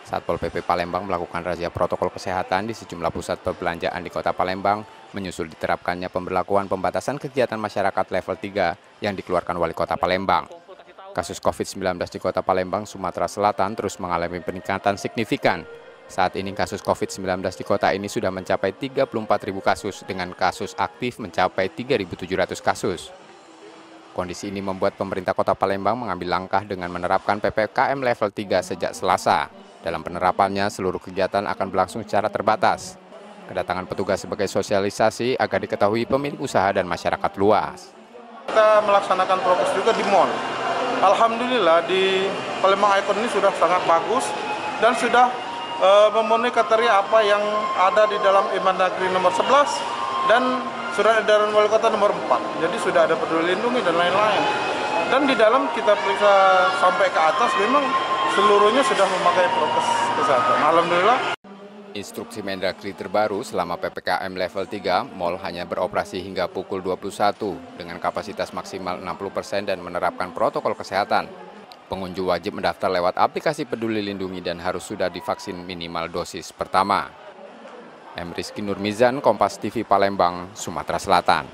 Satpol PP Palembang melakukan razia protokol kesehatan di sejumlah pusat perbelanjaan di Kota Palembang, menyusul diterapkannya pemberlakuan pembatasan kegiatan masyarakat level 3 yang dikeluarkan Wali Kota Palembang. Kasus COVID-19 di Kota Palembang, Sumatera Selatan terus mengalami peningkatan signifikan. Saat ini kasus COVID-19 di kota ini sudah mencapai 34.000 kasus dengan kasus aktif mencapai 3.700 kasus. Kondisi ini membuat pemerintah Kota Palembang mengambil langkah dengan menerapkan PPKM level 3 sejak Selasa. Dalam penerapannya, seluruh kegiatan akan berlangsung secara terbatas. Kedatangan petugas sebagai sosialisasi agar diketahui pemilik usaha dan masyarakat luas. Kita melaksanakan prokes juga di mal. Alhamdulillah di Palembang Icon ini sudah sangat bagus dan sudah memenuhi kriteria apa yang ada di dalam Imendagri nomor 11 dan surat edaran Wali Kota nomor 4. Jadi sudah ada peduli lindungi dan lain-lain. Dan di dalam kita periksa sampai ke atas memang seluruhnya sudah memakai prokes kesehatan. Alhamdulillah. Instruksi Mendagri terbaru selama PPKM level 3, mal hanya beroperasi hingga pukul 21 dengan kapasitas maksimal 60% dan menerapkan protokol kesehatan. Pengunjung wajib mendaftar lewat aplikasi Peduli Lindungi dan harus sudah divaksin minimal dosis pertama. M. Rizky Nurmizan, Kompas TV Palembang, Sumatera Selatan.